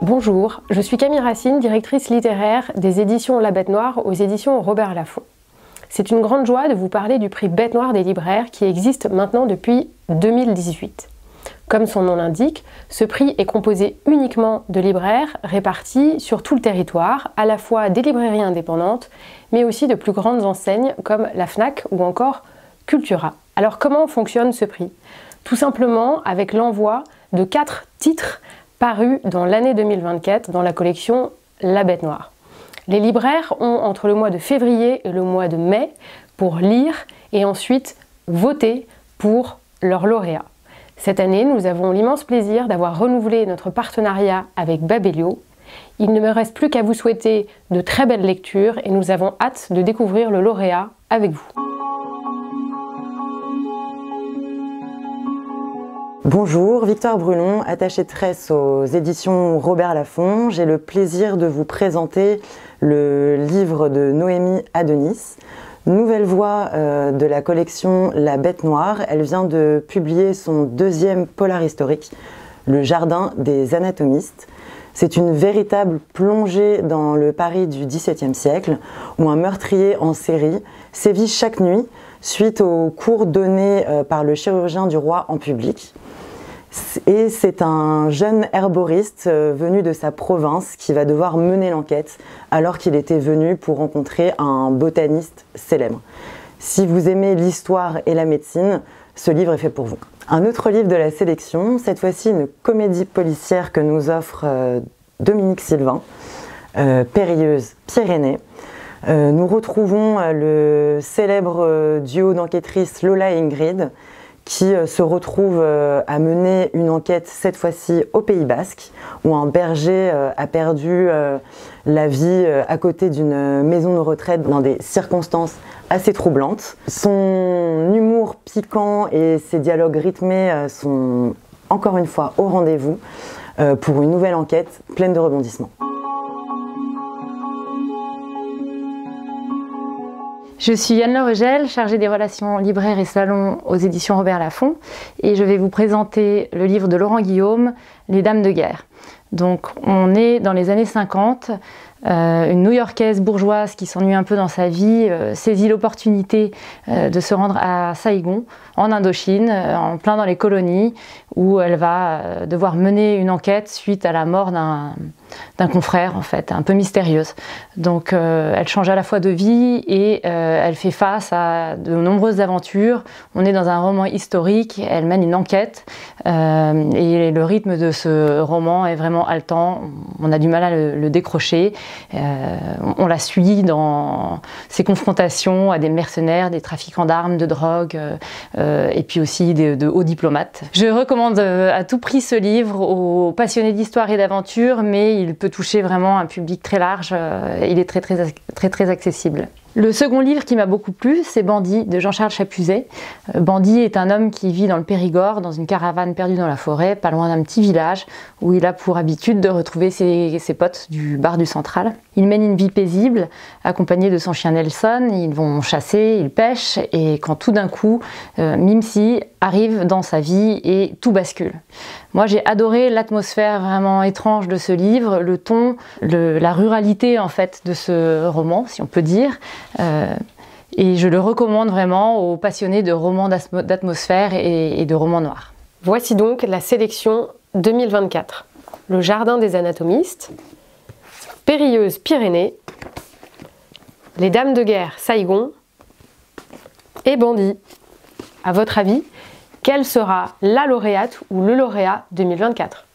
Bonjour, je suis Camille Racine, directrice littéraire des éditions La Bête Noire aux éditions Robert Laffont. C'est une grande joie de vous parler du prix Bête Noire des libraires qui existe maintenant depuis 2018. Comme son nom l'indique, ce prix est composé uniquement de libraires répartis sur tout le territoire, à la fois des librairies indépendantes, mais aussi de plus grandes enseignes comme la Fnac ou encore Cultura. Alors comment fonctionne ce prix? Tout simplement avec l'envoi de 4 titres parus dans l'année 2024 dans la collection La Bête Noire. Les libraires ont entre le mois de février et le mois de mai pour lire et ensuite voter pour leurs lauréats. Cette année, nous avons l'immense plaisir d'avoir renouvelé notre partenariat avec Babelio. Il ne me reste plus qu'à vous souhaiter de très belles lectures et nous avons hâte de découvrir le lauréat avec vous. Bonjour, Victoire Brulon, attachée de presse aux éditions Robert Laffont. J'ai le plaisir de vous présenter le livre de Noémie Adonis, nouvelle voix de la collection La Bête Noire. Elle vient de publier son deuxième polar historique, Le Jardin des Anatomistes. C'est une véritable plongée dans le Paris du XVIIe siècle, où un meurtrier en série sévit chaque nuit suite aux cours donnés par le chirurgien du roi en public. Et c'est un jeune herboriste venu de sa province qui va devoir mener l'enquête alors qu'il était venu pour rencontrer un botaniste célèbre. Si vous aimez l'histoire et la médecine, ce livre est fait pour vous. Un autre livre de la sélection, cette fois-ci une comédie policière que nous offre Dominique Sylvain, Périlleuse Pyrénées. Nous retrouvons le célèbre duo d'enquêtrices Lola et Ingrid qui se retrouvent à mener une enquête cette fois-ci au Pays Basque où un berger a perdu la vie à côté d'une maison de retraite dans des circonstances assez troublantes. Son humour piquant et ses dialogues rythmés sont encore une fois au rendez-vous pour une nouvelle enquête pleine de rebondissements. Je suis Anne-Laure Eugel, chargée des relations libraires et salons aux éditions Robert Laffont, et je vais vous présenter le livre de Laurent Guillaume, Les Dames de guerre. Donc on est dans les années 50, une New-Yorkaise bourgeoise qui s'ennuie un peu dans sa vie saisit l'opportunité de se rendre à Saïgon, en Indochine, en plein dans les colonies, où elle va devoir mener une enquête suite à la mort d'un confrère, en fait, un peu mystérieuse. Donc elle change à la fois de vie et elle fait face à de nombreuses aventures. On est dans un roman historique, elle mène une enquête et le rythme de ce roman est vraiment haletant. On a du mal à le décrocher. On la suit dans ses confrontations à des mercenaires, des trafiquants d'armes, de drogue et puis aussi de hauts diplomates. Je recommande à tout prix ce livre aux passionnés d'histoire et d'aventure, mais il peut toucher vraiment un public très large. Il est très accessible. Le second livre qui m'a beaucoup plu, c'est Bandit de Jean-Charles Chapuzet. Bandit est un homme qui vit dans le Périgord, dans une caravane perdue dans la forêt, pas loin d'un petit village, où il a pour habitude de retrouver ses potes du bar du Central. Il mène une vie paisible, accompagné de son chien Nelson. Ils vont chasser, ils pêchent, et quand tout d'un coup, Mimsi arrive dans sa vie et tout bascule. Moi j'ai adoré l'atmosphère vraiment étrange de ce livre, le ton, la ruralité en fait de ce roman, si on peut dire. Et je le recommande vraiment aux passionnés de romans d'atmosphère et de romans noirs. Voici donc la sélection 2024. Le Jardin des Anatomistes, Périlleuse Pyrénées, Les Dames de guerre Saïgon et Bandit. À votre avis, quelle sera la lauréate ou le lauréat 2024 ?